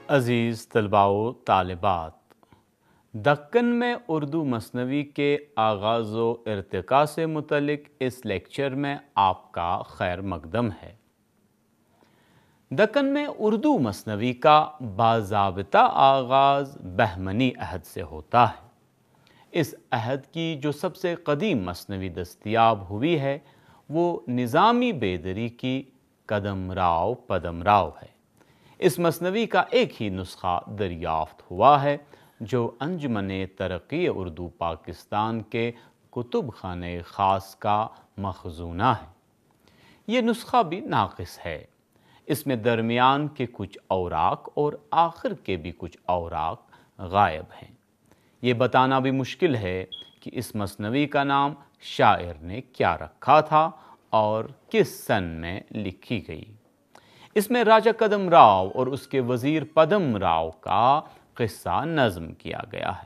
عزیز طلباء و طالبات، دکن میں اردو مثنوی کے آغاز و ارتقاء سے متعلق اس لیکچر میں آپ کا خیر مقدم ہے۔ دکن میں اردو مثنوی کا باضابطہ آغاز بہمنی عہد سے ہوتا ہے۔ اس عہد کی جو سب سے قدیم مثنوی دستیاب ہوئی ہے وہ نظامی بیدری کی قدم راؤ پدم راؤ ہے۔ اس مثنوی کا ایک ہی نسخہ دریافت ہوا ہے جو انجمن ترقی اردو پاکستان کے کتب خانہ خاص کا مخزونہ ہے۔ یہ نسخہ بھی ناقص ہے۔ اس میں درمیان کے کچھ اوراق اور آخر کے بھی کچھ اوراق غائب ہیں۔ یہ بتانا بھی مشکل ہے کہ اس مثنوی کا نام شاعر نے کیا رکھا تھا اور کس سن میں لکھی گئی۔ اس میں راجہ قدم راؤ اور اس کے وزیر پدم راؤ کا قصہ نظم کیا گیا ہے۔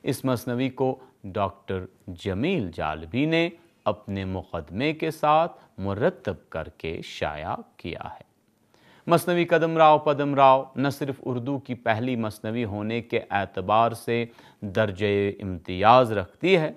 اس مثنوی کو ڈاکٹر جمیل جالبی نے اپنے مقدمے کے ساتھ مرتب کر کے شائع کیا ہے۔ مثنوی قدم راؤ پدم راؤ نہ صرف اردو کی پہلی مثنوی ہونے کے اعتبار سے درجہ امتیاز رکھتی ہے،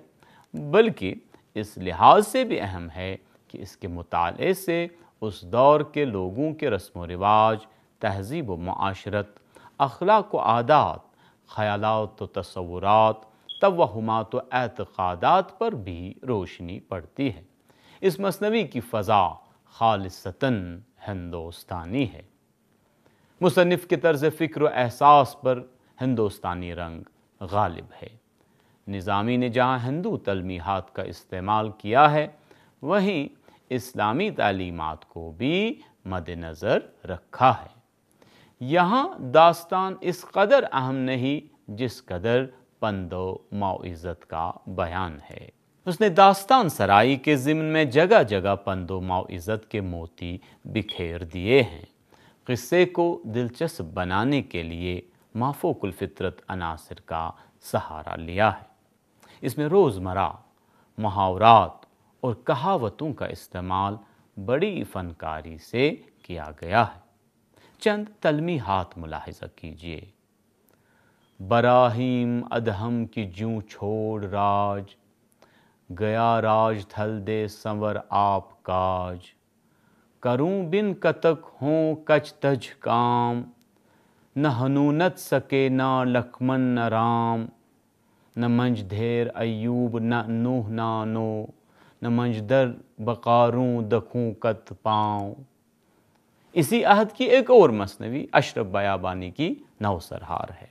بلکہ اس لحاظ سے بھی اہم ہے کہ اس کے مطالعے سے اس دور کے لوگوں کے رسم و رواج، تہذیب و معاشرت، اخلاق و عادات، خیالات و تصورات، توہمات و اعتقادات پر بھی روشنی پڑتی ہے۔ اس مثنوی کی فضا خالصتاً ہندوستانی ہے۔ مصنف کے طرز فکر و احساس پر ہندوستانی رنگ غالب ہے۔ نظامی نے جہاں ہندو تلمیحات کا استعمال کیا ہے، وہیں اسلامی تعلیمات کو بھی مد نظر رکھا ہے۔ یہاں داستان اس قدر اہم نہیں جس قدر پند و موعظت کا بیان ہے۔ اس نے داستان سرائی کے ضمن میں جگہ جگہ پند و موعظت کے موتی بکھیر دیے ہیں۔ قصے کو دلچسپ بنانے کے لیے مافوق الفطرت عناصر کا سہارا لیا ہے۔ اس میں روزمرہ محاورات اور کہاوتوں کا استعمال بڑی فنکاری سے کیا گیا ہے۔ چند تلمیحات ملاحظہ کیجیے۔ براہیم ادہم کی جوں چھوڑ راج، گیا راج تھل دے سنور آپ کاج، کروں بن کتک ہوں کچ تج کام، نہ ہنونت سکے نہ لکھمن نہ رام، نہ منج دھیر ایوب نہ نوح نہ نو، نہ منج در بقاروں دکھوں کت پاؤں۔ اسی عہد کی ایک اور مثنوی اشرف بیابانی کی نوسرہار ہے۔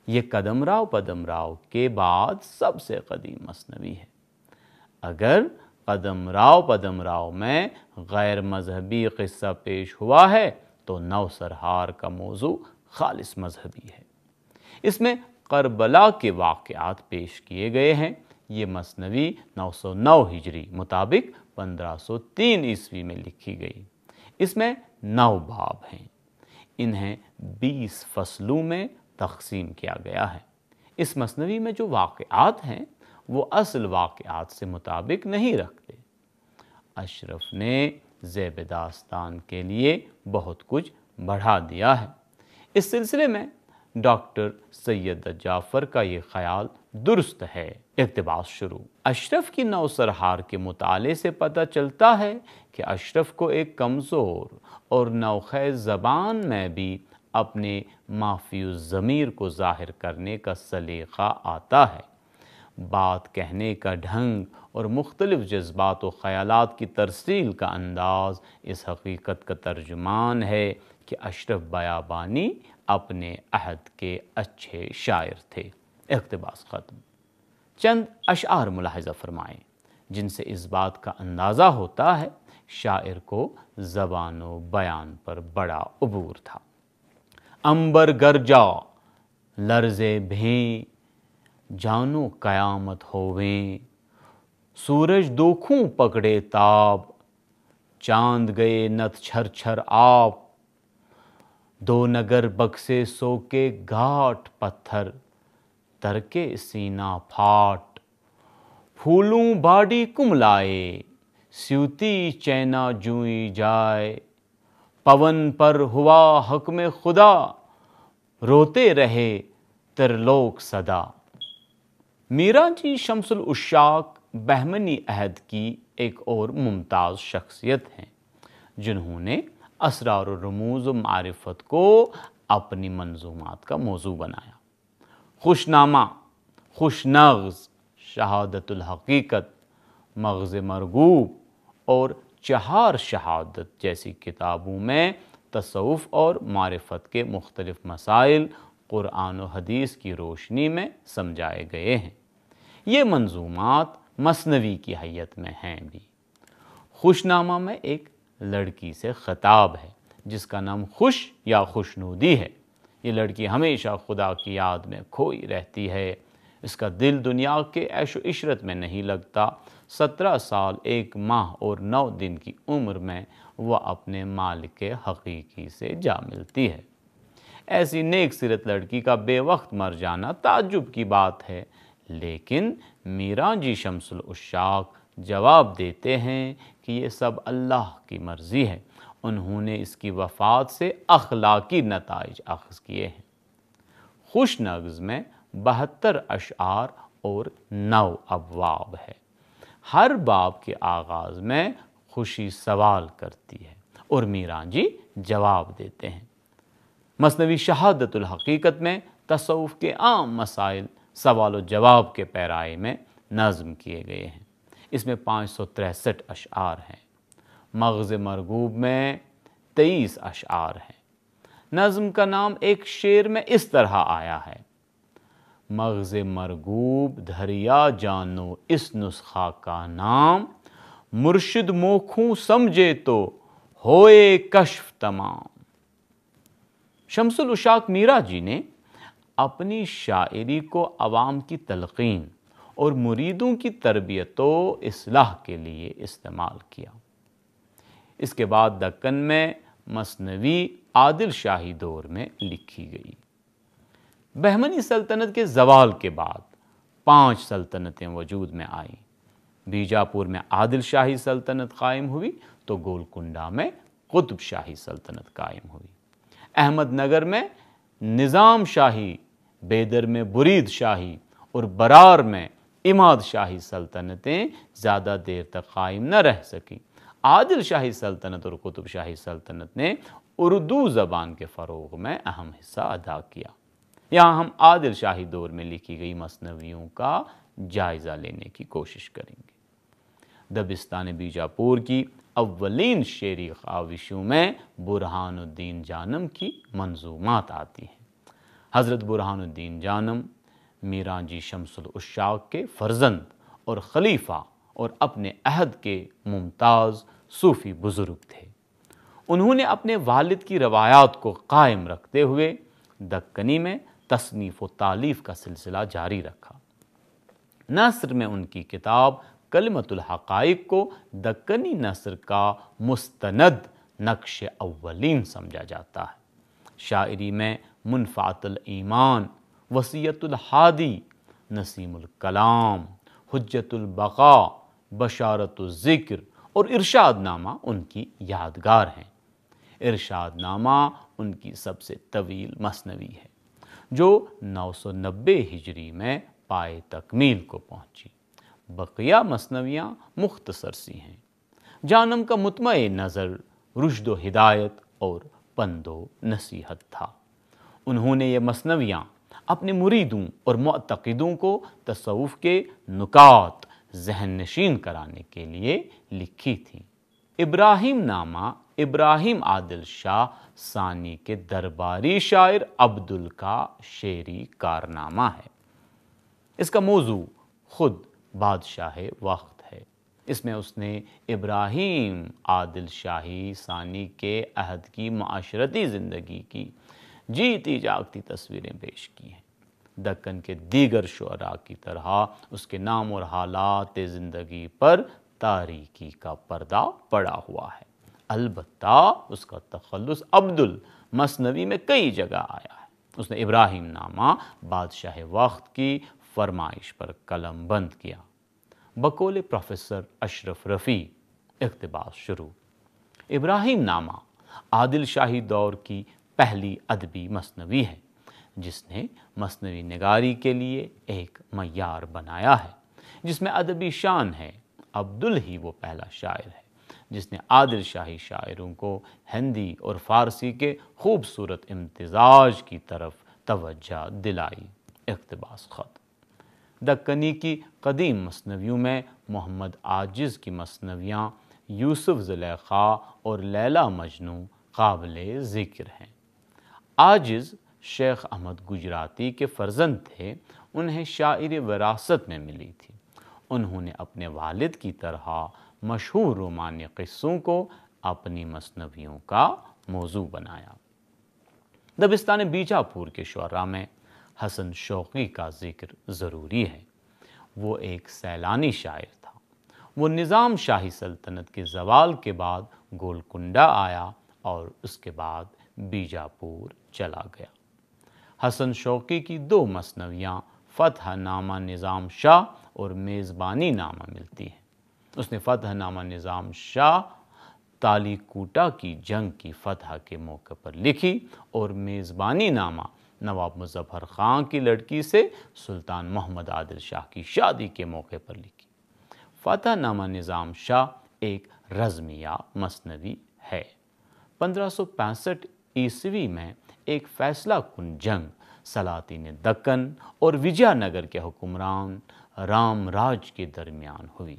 یہ قدم راؤ پدم راؤ کے بعد سب سے قدیم مثنوی ہے۔ اگر قدم راؤ پدم راؤ میں غیر مذہبی قصہ پیش ہوا ہے تو نوسرہار کا موضوع خالص مذہبی ہے۔ اس میں کربلا کے واقعات پیش کیے گئے ہیں۔ یہ مثنوی 909 ہجری مطابق 1503 عیسوی میں لکھی گئی۔ اس میں 9 باب ہیں۔ انہیں 20 فصلوں میں تقسیم کیا گیا ہے۔ اس مثنوی میں جو واقعات ہیں وہ اصل واقعات سے مطابق نہیں رکھتے۔ اشرف نے زیب داستان کے لیے بہت کچھ بڑھا دیا ہے۔ اس سلسلے میں ڈاکٹر سید جعفر کا یہ خیال درست ہے۔ اقتباس شروع۔ اشرف کی نوسرہار کے مطالعے سے پتہ چلتا ہے کہ اشرف کو ایک کمزور اور نوخیز زبان میں بھی اپنے مافی الضمیر کو ظاہر کرنے کا سلیقہ آتا ہے۔ بات کہنے کا ڈھنگ اور مختلف جذبات و خیالات کی ترسیل کا انداز اس حقیقت کا ترجمان ہے کہ اشرف بیابانی اپنے عہد کے اچھے شاعر تھے۔ اقتباس ختم۔ چند اشعار ملاحظہ فرمائیں جن سے اس بات کا اندازہ ہوتا ہے شاعر کو زبان و بیان پر بڑا عبور تھا۔ عنبر گرجا لرزے بھیں، جانو قیامت ہوویں، سورج دوکھوں پکڑے تاب، چاند گئے نت چھر چھر آپ، دو نگر بکسے سو کے گھاٹ پتھر، ترکے سینہ پھاٹ، پھولوں باڈی کملائے، سیوتی چینا جوئی جائے، پون پر ہوا حکم خدا، روتے رہے ترلوک صدا۔ میرا جی شمس العشاق بہمنی عہد کی ایک اور ممتاز شخصیت ہیں جنہوں نے اسرار و رموز و معرفت کو اپنی منظومات کا موضوع بنایا۔ خوش نامہ، خوش نغز، شہادت الحقیقت، مغز مرغوب اور چہار شہادت جیسی کتابوں میں تصوف اور معرفت کے مختلف مسائل قرآن و حدیث کی روشنی میں سمجھائے گئے ہیں۔ یہ منظومات مثنوی کی حیت میں ہیں بھی۔ خوش نامہ میں ایک لڑکی سے خطاب ہے جس کا نام خوش یا خوشنودی ہے۔ یہ لڑکی ہمیشہ خدا کی یاد میں کھوئی رہتی ہے، اس کا دل دنیا کے عیش و عشرت میں نہیں لگتا۔ 17 سال 1 ماہ اور 9 دن کی عمر میں وہ اپنے مالک حقیقی سے جا ملتی ہے۔ ایسی نیک سیرت لڑکی کا بے وقت مر جانا تعجب کی بات ہے، لیکن میران جی شمس العشاق جواب دیتے ہیں کہ یہ سب اللہ کی مرضی ہے، انہوں نے اس کی وفات سے اخلاقی نتائج اخذ کیے ہیں۔ خوش نغز میں 72 اشعار اور 9 ابواب ہے۔ ہر باب کے آغاز میں خوشی سوال کرتی ہے اور میران جی جواب دیتے ہیں۔ مثنوی شہادت الحقیقت میں تصوف کے عام مسائل سوال و جواب کے پیرائے میں نظم کیے گئے ہیں۔ اس میں 563 اشعار ہیں۔ مغز مرغوب میں 23 اشعار ہیں۔ نظم کا نام ایک شعر میں اس طرح آیا ہے: مغز مرغوب دھریا جانو اس نسخہ کا نام، مرشد موکھوں سمجھے تو ہوئے کشف تمام۔ شمس العشاق میرا جی نے اپنی شاعری کو عوام کی تلقین اور مریدوں کی تربیت و اصلاح کے لیے استعمال کیا۔ اس کے بعد دکن میں مثنوی عادل شاہی دور میں لکھی گئی۔ بہمنی سلطنت کے زوال کے بعد 5 سلطنتیں وجود میں آئیں۔ بیجاپور میں عادل شاہی سلطنت قائم ہوئی تو گولکنڈہ میں قطب شاہی سلطنت قائم ہوئی۔ احمد نگر میں نظام شاہی، بیدر میں برید شاہی اور برار میں اماد شاہی سلطنتیں زیادہ دیر تک قائم نہ رہ سکیں۔ عادل شاہی سلطنت اور قطب شاہی سلطنت نے اردو زبان کے فروغ میں اہم حصہ ادا کیا۔ یہاں ہم عادل شاہی دور میں لکھی گئی مثنویوں کا جائزہ لینے کی کوشش کریں گے۔ دبستان بیجاپور کی اولین شعری کاوشوں میں برہان الدین جانم کی منظومات آتی ہیں۔ حضرت برہان الدین جانم میران جی شمس العشاق کے فرزند اور خلیفہ اور اپنے عہد کے ممتاز صوفی بزرگ تھے۔ انہوں نے اپنے والد کی روایات کو قائم رکھتے ہوئے دکنی میں تصنیف و تالیف کا سلسلہ جاری رکھا۔ نثر میں ان کی کتاب کلمۃ الحقائق کو دکنی نثر کا مستند نقش اولین سمجھا جاتا ہے۔ شاعری میں منفعت الایمان، وصیت الحادی، نسیم الکلام، حجت البقاء، بشارت الذکر اور ارشاد نامہ ان کی یادگار ہیں۔ ارشاد نامہ ان کی سب سے طویل مثنوی ہے جو 990 ہجری میں پائے تکمیل کو پہنچی۔ بقیہ مثنویاں مختصر سی ہیں۔ جانم کا مطمع نظر رشد و ہدایت اور پند و نصیحت تھا۔ انہوں نے یہ مثنویاں اپنے مریدوں اور معتقدوں کو تصوف کے نکات ذہن نشین کرانے کے لیے لکھی تھیں۔ ابراہیم نامہ ابراہیم عادل شاہ ثانی کے درباری شاعر عبدل کا شعری کارنامہ ہے۔ اس کا موضوع خود بادشاہ وقت ہے۔ اس میں اس نے ابراہیم عادل شاہی ثانی کے عہد کی معاشرتی زندگی کی جیتی جاگتی تصویریں پیش کی ہیں۔ دکن کے دیگر شعراء کی طرح اس کے نام اور حالات زندگی پر تاریکی کا پردہ پڑا ہوا ہے۔ البتہ اس کا تخلص عبدل مثنوی میں کئی جگہ آیا ہے۔ اس نے ابراہیم نامہ بادشاہ وقت کی فرمائش پر قلم بند کیا۔ بقول پروفیسر اشرف رفیع، اقتباس شروع۔ ابراہیم نامہ عادل شاہی دور کی پہلی ادبی مثنوی ہے جس نے مثنوی نگاری کے لیے ایک معیار بنایا ہے، جس میں ادبی شان ہے۔ عبدل ہی وہ پہلا شاعر ہے جس نے عادل شاہی شاعروں کو ہندی اور فارسی کے خوبصورت امتزاج کی طرف توجہ دلائی۔ اقتباس ختم۔ دکنی کی قدیم مثنویوں میں محمد عاجز کی مثنویاں یوسف زلیخا اور لیلا مجنوں قابل ذکر ہیں۔ عاجز شیخ احمد گجراتی کے فرزند تھے، انہیں شاعری وراثت میں ملی تھی۔ انہوں نے اپنے والد کی طرح مشہور رومانی قصوں کو اپنی مثنویوں کا موضوع بنایا۔ دبستان بیجاپور کے شعراء میں حسن شوقی کا ذکر ضروری ہے۔ وہ ایک سیلانی شاعر تھا۔ وہ نظام شاہی سلطنت کے زوال کے بعد گولکنڈہ آیا اور اس کے بعد بیجاپور چلا گیا۔ حسن شوقی کی 2 مثنویاں فتح نامہ نظام شاہ اور میزبانی نامہ ملتی ہیں۔ اس نے فتح نامہ نظام شاہ تالی کوٹا کی جنگ کی فتح کے موقع پر لکھی اور میزبانی نامہ نواب مظفر خان کی لڑکی سے سلطان محمد عادل شاہ کی شادی کے موقع پر لکھی۔ فتح نامہ نظام شاہ ایک رزمیہ مثنوی ہے۔ 1565 عیسوی میں ایک فیصلہ کن جنگ سلاطین دکن اور وجیا نگر کے حکمران رام راج کے درمیان ہوئی۔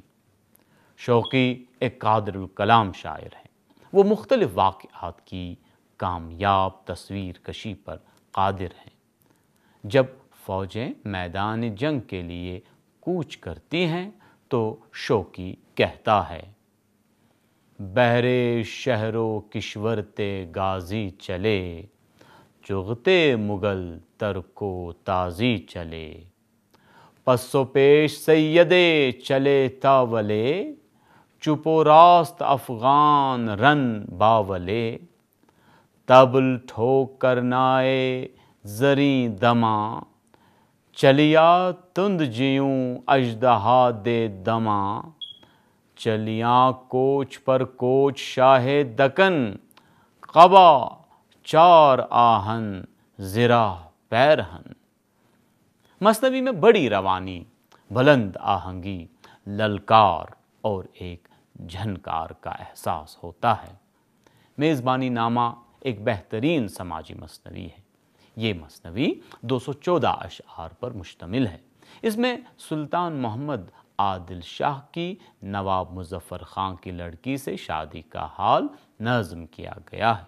شوقی ایک قادر الکلام شاعر ہیں۔ وہ مختلف واقعات کی کامیاب تصویر کشی پر قادر ہیں۔ جب فوجیں میدان جنگ کے لیے کوچ کرتی ہیں تو شوقی کہتا ہے: بہرے شہر و کشورتے غازی چلے، چغتے مغل ترک و تازی چلے، پس و پیش سیدے چلے تاولے، چپ و راست افغان رن باولے، طبل ٹھوک کرنائے زریں دماں، چلیا تند جیوں اژدہا دے دماں، چلیاں کوچ پر کوچ شاہ دکن، قبا 4 آہن زرہ پیرہن۔ مثنوی میں بڑی روانی، بلند آہنگی، للکار اور ایک جھنکار کا احساس ہوتا ہے۔ میزبانی نامہ ایک بہترین سماجی مثنوی ہے۔ یہ مثنوی 214 اشعار پر مشتمل ہے۔ اس میں سلطان محمد عادل شاہ کی نواب مظفر خان کی لڑکی سے شادی کا حال نظم کیا گیا ہے۔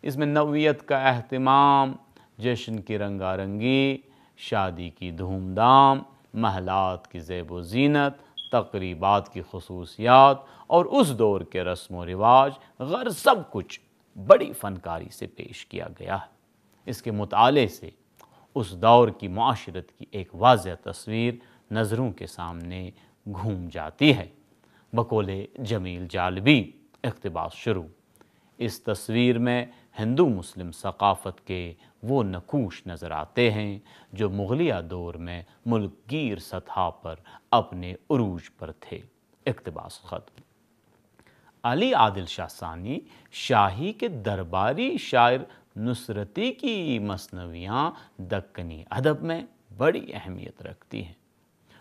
اس میں نوعیت کا اہتمام، جشن کی رنگا رنگی، شادی کی دھوم دھام، محلات کی زیب و زینت، تقریبات کی خصوصیات اور اس دور کے رسم و رواج غیر سب کچھ بڑی فنکاری سے پیش کیا گیا ہے۔ اس کے مطالعے سے اس دور کی معاشرت کی ایک واضح تصویر نظروں کے سامنے گھوم جاتی ہے۔ بقول جمیل جالبی، اقتباس شروع۔ اس تصویر میں ہندو مسلم ثقافت کے وہ نقوش نظر آتے ہیں جو مغلیہ دور میں ملک گیر سطح پر اپنے عروج پر تھے۔ اقتباس ختم۔ علی عادل شاہ ثانی شاہی کے درباری شاعر نصرتی کی مثنویاں دکنی ادب میں بڑی اہمیت رکھتی ہیں۔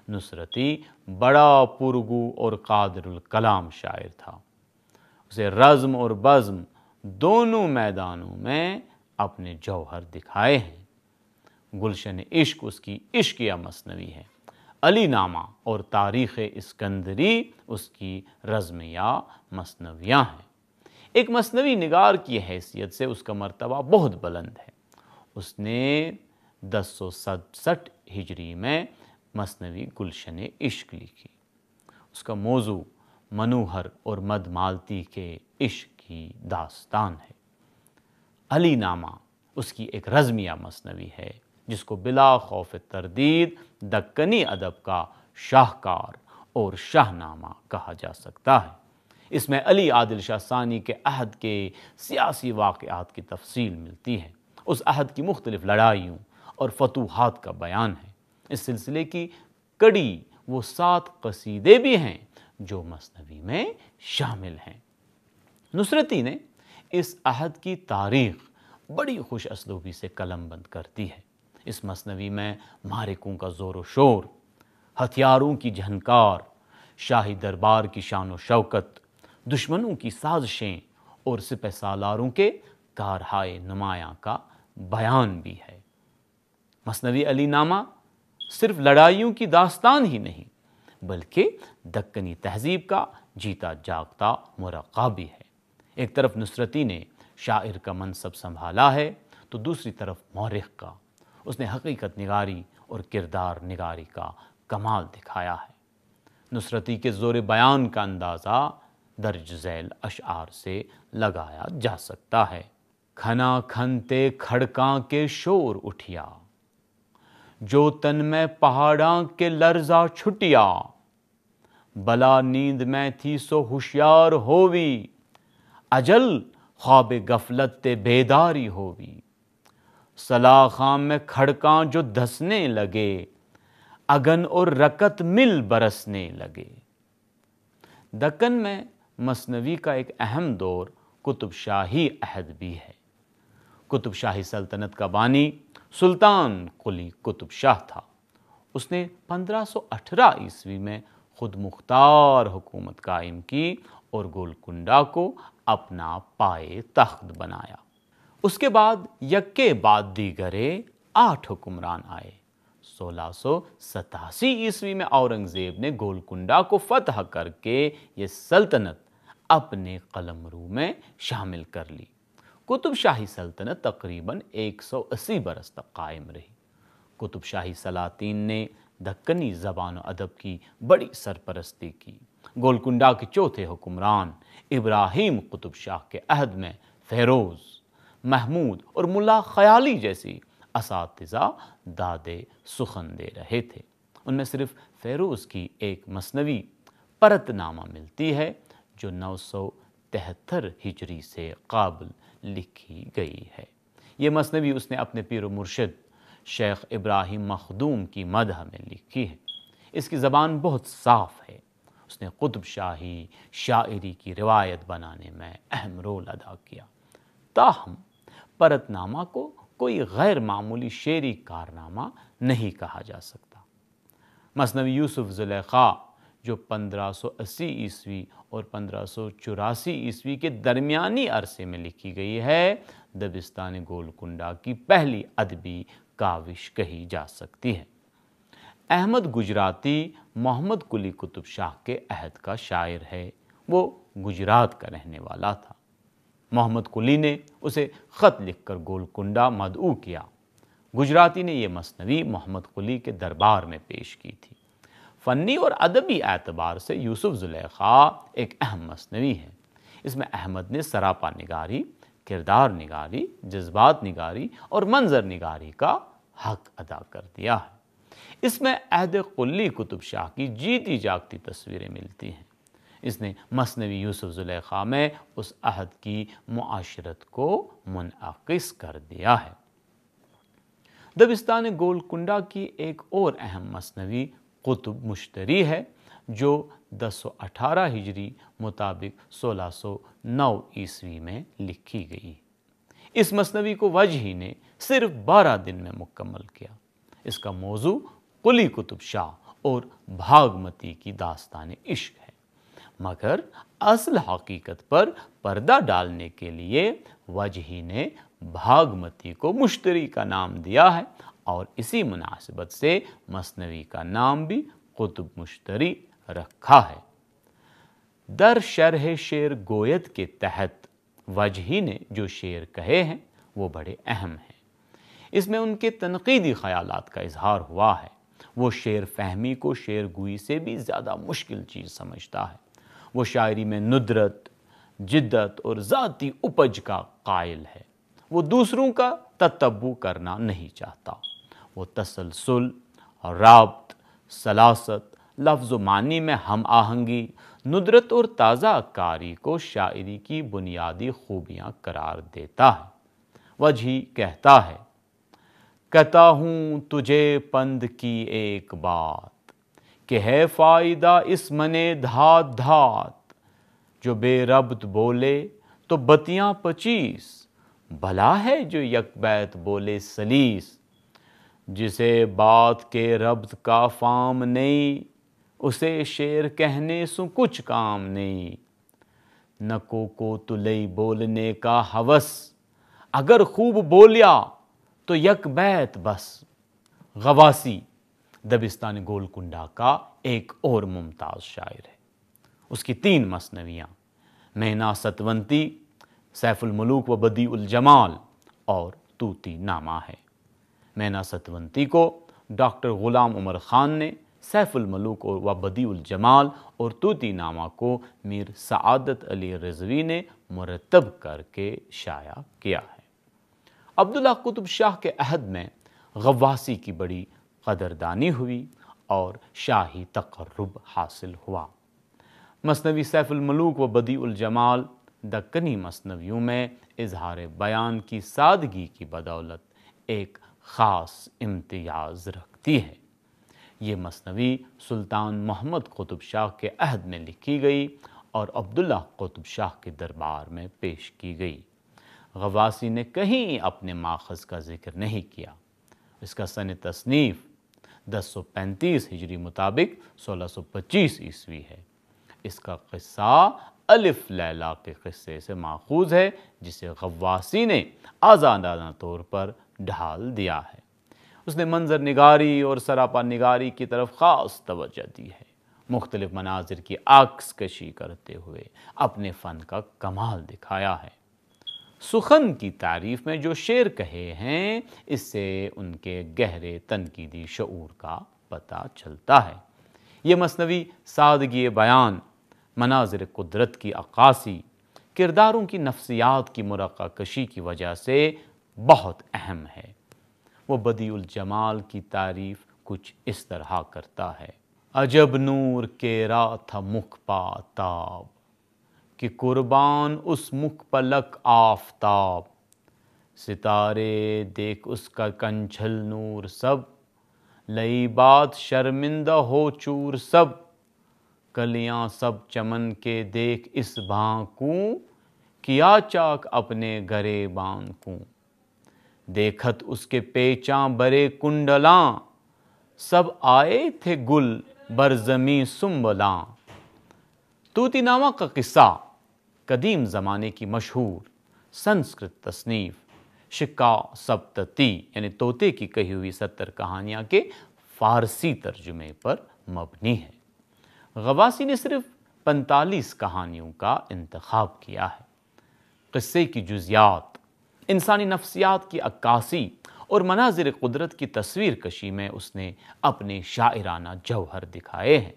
نصرتی بڑا پرگو اور قادر الکلام شاعر تھا۔ اسے رزم اور بزم دونوں میدانوں میں اپنے جوہر دکھائے ہیں۔ گلشن عشق اس کی عشقیہ مثنوی ہے۔ علی نامہ اور تاریخ اسکندری اس کی رزمیہ مثنویاں ہیں۔ ایک مثنوی نگار کی حیثیت سے اس کا مرتبہ بہت بلند ہے۔ اس نے 1067 ہجری میں مثنوی گلشن عشق لکھی۔ اس کا موضوع منوہر اور مد مالتی کے عشق کی داستان ہے۔ علی نامہ اس کی ایک رزمیہ مثنوی ہے جس کو بلا خوف تردید دکنی ادب کا شاہکار اور شاہ نامہ کہا جا سکتا ہے۔ اس میں علی عادل شاہ ثانی کے عہد کے سیاسی واقعات کی تفصیل ملتی ہے۔ اس عہد کی مختلف لڑائیوں اور فتوحات کا بیان ہے۔ اس سلسلے کی کڑی وہ 7 قصیدے بھی ہیں جو مثنوی میں شامل ہیں۔ نصرتی نے اس عہد کی تاریخ بڑی خوش اسلوبی سے قلم بند کرتی ہے۔ اس مثنوی میں معرکوں کا زور و شور، ہتھیاروں کی جھنکار، شاہی دربار کی شان و شوکت، دشمنوں کی سازشیں اور سپہ سالاروں کے کارہائے نمایاں کا بیان بھی ہے۔ مثنوی علی نامہ صرف لڑائیوں کی داستان ہی نہیں بلکہ دکنی تہذیب کا جیتا جاگتا مرقع بھی ہے۔ ایک طرف نصرتی نے شاعر کا منصب سنبھالا ہے تو دوسری طرف مورخ کا۔ اس نے حقیقت نگاری اور کردار نگاری کا کمال دکھایا ہے۔ نصرتی کے زور بیان کا اندازہ درج ذیل اشعار سے لگایا جا سکتا ہے۔ کھنا کھنتے کھڑکاں کے شور اٹھیا، جو تن میں پہاڑاں کے لرزا چھٹیا، بلا نیند میں تھی سو ہوشیار ہووی، اجل خواب غفلت تے بیداری ہووی، سلاخاں میں کھڑکاں جو دھسنے لگے، اگن اور رکت مل برسنے لگے۔ دکن میں مثنوی کا ایک اہم دور قطب شاہی عہد بھی ہے۔ قطب شاہی سلطنت کا بانی سلطان قلی قطب شاہ تھا۔ اس نے 1518 عیسوی میں خود مختار حکومت قائم کی اور گولکنڈہ کو اپنا پائے تخت بنایا۔ اس کے بعد یکے بعد دیگرے 8 حکمران آئے۔ 1687 عیسوی میں اورنگزیب نے گولکنڈہ کو فتح کر کے یہ سلطنت اپنے قلمرو میں شامل کر لی۔ قطب شاہی سلطنت تقریباً 180 برس تک قائم رہی۔ قطب شاہی سلاطین نے دکنی زبان و ادب کی بڑی سرپرستی کی۔ گولکنڈہ کے چوتھے حکمران ابراہیم قطب شاہ کے عہد میں فیروز، محمود اور ملا خیالی جیسی اساتذہ دادے سخن دے رہے تھے۔ ان میں صرف فیروز کی ایک مثنوی پرت نامہ ملتی ہے جو 973 ہجری سے قابل لکھی گئی ہے۔ یہ مثنوی اس نے اپنے پیر و مرشد شیخ ابراہیم مخدوم کی مدح میں لکھی ہے۔ اس کی زبان بہت صاف ہے۔ اس نے قطب شاہی شاعری کی روایت بنانے میں اہم رول ادا کیا۔ تاہم پرت نامہ کو کوئی غیر معمولی شعری کارنامہ نہیں کہا جا سکتا۔ مثنوی یوسف زلیخا جو 1580 عیسوی اور 1584 عیسوی کے درمیانی عرصے میں لکھی گئی ہے، دبستان گولکنڈہ کی پہلی ادبی کاوش کہی جا سکتی ہے۔ احمد گجراتی محمد قلی قطب شاہ کے عہد کا شاعر ہے۔ وہ گجرات کا رہنے والا تھا۔ محمد قلی نے اسے خط لکھ کر گولکنڈہ مدعو کیا۔ گجراتی نے یہ مثنوی محمد قلی کے دربار میں پیش کی تھی۔ فنی اور ادبی اعتبار سے یوسف زلیخا ایک اہم مثنوی ہے۔ اس میں احمد نے سراپا نگاری، کردار نگاری، جذبات نگاری اور منظر نگاری کا حق ادا کر دیا ہے۔ اس میں عہد قلی قطب شاہ کی جیتی جاگتی تصویریں ملتی ہیں۔ اس نے مثنوی یوسف زلیخا میں اس عہد کی معاشرت کو منعکس کر دیا ہے۔ دبستان گولکنڈہ کی ایک اور اہم مثنوی قطب مشتری ہے جو 1018 ہجری مطابق 1609 عیسوی میں لکھی گئی۔ اس مثنوی کو وجہی نے صرف 12 دن میں مکمل کیا۔ اس کا موضوع قلی قطب شاہ اور بھاگمتی کی داستان عشق ہے، مگر اصل حقیقت پر پردہ ڈالنے کے لیے وجہی نے بھاگمتی کو مشتری کا نام دیا ہے اور اسی مناسبت سے مثنوی کا نام بھی قطب مشتری رکھا ہے۔ در شرح شعر گویت کے تحت وجہی نے جو شعر کہے ہیں وہ بڑے اہم ہیں۔ اس میں ان کے تنقیدی خیالات کا اظہار ہوا ہے۔ وہ شعر فہمی کو شعر گوئی سے بھی زیادہ مشکل چیز سمجھتا ہے۔ وہ شاعری میں ندرت، جدت اور ذاتی اپج کا قائل ہے۔ وہ دوسروں کا تتبع کرنا نہیں چاہتا۔ وہ تسلسل، رابط، سلاست، لفظ و معنی میں ہم آہنگی، ندرت اور تازہ کاری کو شاعری کی بنیادی خوبیاں قرار دیتا ہے۔ وجہی کہتا ہے، کہتا ہوں تجھے پند کی ایک بات، کہ ہے فائدہ اس منے دھات دھات، جو بے ربط بولے تو بتیاں 25، بھلا ہے جو یک بیت بولے سلیس، جسے بات کے ربط کا فام نہیں، اسے شعر کہنے سو کچھ کام نہیں۔ نکو کو تلئی بولنے کا ہوس، اگر خوب بولیا تو یک بیت بس۔ غواسی دبستان گولکنڈہ کا ایک اور ممتاز شاعر ہے۔ اس کی 3 مثنویاں مینا ستونتی، سیف الملوک و بدیع الجمال اور طوطی نامہ ہے۔ مینا ستونتی کو ڈاکٹر غلام عمر خان نے، سیف الملوک و بدیع الجمال اور طوطی نامہ کو میر سعادت علی رضوی نے مرتب کر کے شائع کیا ہے۔ عبداللہ قطب شاہ کے عہد میں غواسی کی بڑی قدردانی ہوئی اور شاہی تقرب حاصل ہوا۔ مثنوی سیف الملوک و بدیع الجمال دکنی مثنویوں میں اظہار بیان کی سادگی کی بدولت ایک خاص امتیاز رکھتی ہے۔ یہ مثنوی سلطان محمد قطب شاہ کے عہد میں لکھی گئی اور عبداللہ قطب شاہ کے دربار میں پیش کی گئی۔ غواسی نے کہیں اپنے ماخذ کا ذکر نہیں کیا۔ اس کا سن تصنیف 1035 ہجری مطابق 1625 عیسوی ہے۔ اس کا قصہ الف لیلا کے قصے سے ماخوذ ہے، جسے غواسی نے آزادانہ طور پر ڈھال دیا ہے۔ اس نے منظر نگاری اور سراپا نگاری کی طرف خاص توجہ دی ہے، مختلف مناظر کی عکس کشی کرتے ہوئے اپنے فن کا کمال دکھایا ہے۔ سخن کی تعریف میں جو شعر کہے ہیں، اس سے ان کے گہرے تنقیدی شعور کا پتہ چلتا ہے۔ یہ مثنوی سادگی بیان، مناظر قدرت کی عکاسی، کرداروں کی نفسیات کی مرقع کشی کی وجہ سے بہت اہم ہے۔ وہ بدیع الجمال کی تعریف کچھ اس طرح کرتا ہے: عجب نور کیرا تھا مکھ پا تاب، کہ قربان اس مکھ پلک آفتاب۔ ستارے دیکھ اس کا کنچھل نور سب، لئی بات شرمندہ ہو چور سب۔ کلیاں سب چمن کے دیکھ اس بھانکوں، کیا چاک اپنے گریباں کو۔ دیکھت اس کے پیچاں برے کنڈلاں، سب آئے تھے گل بر زمیں سنبلاں۔ طوطی نامہ کا قصہ قدیم زمانے کی مشہور سنسکرت تصنیف شکا سپتتی یعنی طوطے کی کہی ہوئی 70 کہانیاں کے فارسی ترجمے پر مبنی ہے۔ غواسی نے صرف 45 کہانیوں کا انتخاب کیا ہے۔ قصے کی جزیات، انسانی نفسیات کی عکاسی اور مناظر قدرت کی تصویر کشی میں اس نے اپنے شاعرانہ جوہر دکھائے ہیں۔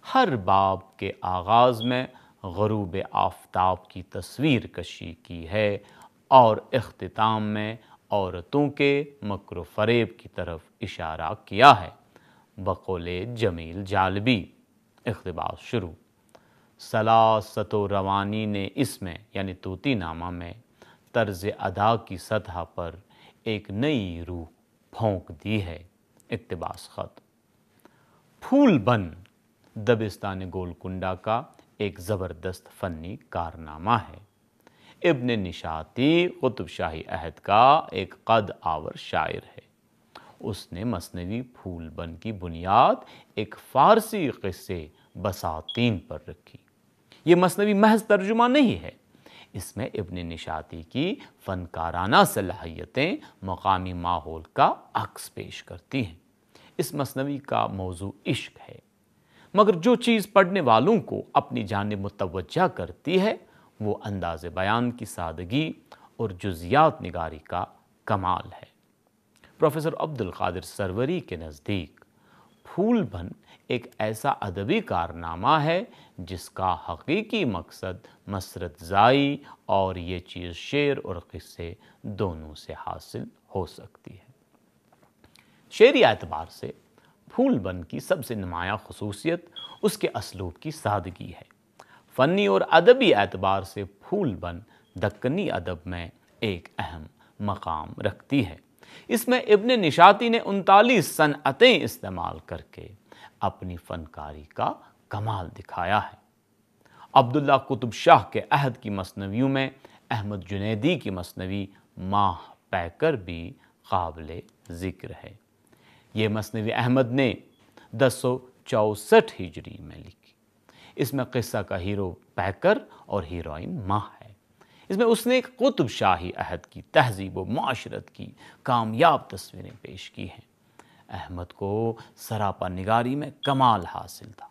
ہر باب کے آغاز میں غروب آفتاب کی تصویر کشی کی ہے اور اختتام میں عورتوں کے مکر و فریب کی طرف اشارہ کیا ہے۔ بقول جمیل جالبی، اقتباس شروع: سلاست و روانی نے اس میں یعنی طوطی نامہ میں طرز ادا کی سطح پر ایک نئی روح پھونک دی ہے۔ اقتباس ختم۔ پھول بن دبستان گولکنڈہ کا ایک زبردست فنی کارنامہ ہے۔ ابن نشاطی قطب شاہی عہد کا ایک قد آور شاعر ہے۔ اس نے مثنوی پھول بن کی بنیاد ایک فارسی قصے بساطین پر رکھی۔ یہ مثنوی محض ترجمہ نہیں ہے، اس میں ابن نشاطی کی فنکارانہ صلاحیتیں مقامی ماحول کا عکس پیش کرتی ہیں۔ اس مثنوی کا موضوع عشق ہے، مگر جو چیز پڑھنے والوں کو اپنی جانب متوجہ کرتی ہے وہ انداز بیان کی سادگی اور جزیات نگاری کا کمال ہے۔ پروفیسر عبدالقادر سروری کے نزدیک پھول بن ایک ایسا ادبی کارنامہ ہے جس کا حقیقی مقصد مسرت زائی اور یہ چیز شعر اور قصے دونوں سے حاصل ہو سکتی ہے۔ شعری اعتبار سے پھول بن کی سب سے نمایاں خصوصیت اس کے اسلوب کی سادگی ہے۔ فنی اور ادبی اعتبار سے پھول بن دکنی ادب میں ایک اہم مقام رکھتی ہے۔ اس میں ابن نشاطی نے 39 صنعتیں استعمال کر کے اپنی فنکاری کا کمال دکھایا ہے۔ عبداللہ قطب شاہ کے عہد کی مثنویوں میں احمد جنیدی کی مثنوی ماہ پیکر بھی قابل ذکر ہے۔ یہ مثنوی احمد نے 1064 ہجری میں لکھی۔ اس میں قصہ کا ہیرو پیکر اور ہیروئن ماہ ہے۔ اس میں اس نے ایک قطب شاہی عہد کی تہذیب و معاشرت کی کامیاب تصویریں پیش کی ہیں۔ احمد کو سراپا نگاری میں کمال حاصل تھا۔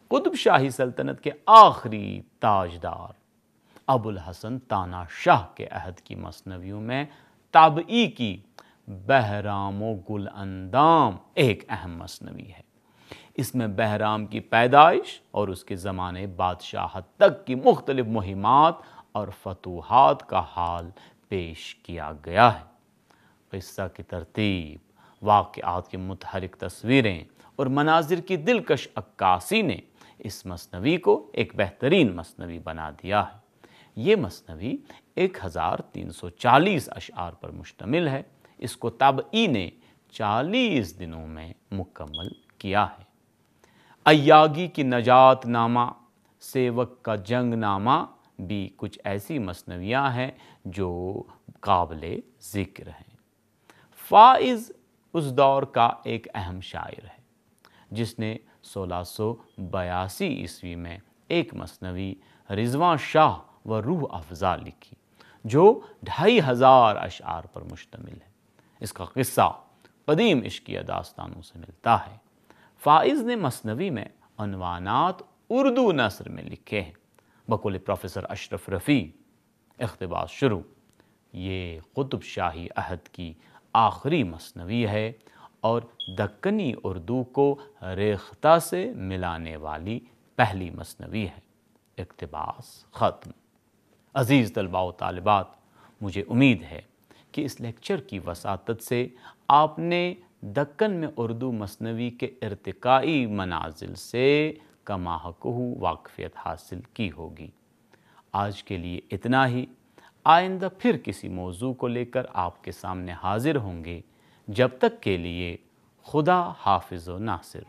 قطب شاہی سلطنت کے آخری تاجدار ابو الحسن تانا شاہ کے عہد کی مثنویوں میں طبعی کی بہرام و گل اندام ایک اہم مثنوی ہے۔ اس میں بہرام کی پیدائش اور اس کے زمانے بادشاہت تک کی مختلف مہمات اور فتوحات کا حال پیش کیا گیا ہے۔ قصہ کی ترتیب، واقعات کی متحرک تصویریں اور مناظر کی دلکش عکاسی نے اس مثنوی کو ایک بہترین مثنوی بنا دیا ہے۔ یہ مثنوی 1340 اشعار پر مشتمل ہے۔ اس کو طبعی نے 40 دنوں میں مکمل کیا ہے۔ ایاگی کی نجات نامہ، سیوک کا جنگ نامہ بھی کچھ ایسی مثنویاں ہیں جو قابل ذکر ہیں۔ فائز اس دور کا ایک اہم شاعر ہے جس نے 1682 عیسوی میں ایک مثنوی رضوان شاہ و روح افزا لکھی جو 2500 اشعار پر مشتمل ہے۔ اس کا قصہ قدیم عشقیہ داستانوں سے ملتا ہے۔ فائز نے مثنوی میں عنوانات اردو نثر میں لکھے ہیں۔ بقول پروفیسر اشرف رفیع، اقتباس شروع، یہ قطب شاہی عہد کی آخری مثنوی ہے اور دکنی اردو کو ریختہ سے ملانے والی پہلی مثنوی ہے۔ اقتباس ختم۔ عزیز طلباء و طالبات، مجھے امید ہے کہ اس لیکچر کی وساطت سے آپ نے دکن میں اردو مثنوی کے ارتقائی منازل سے کما حقہ واقفیت حاصل کی ہوگی۔ آج کے لیے اتنا ہی۔ آئندہ پھر کسی موضوع کو لے کر آپ کے سامنے حاضر ہوں گے۔ جب تک کے لیے خدا حافظ و ناصر۔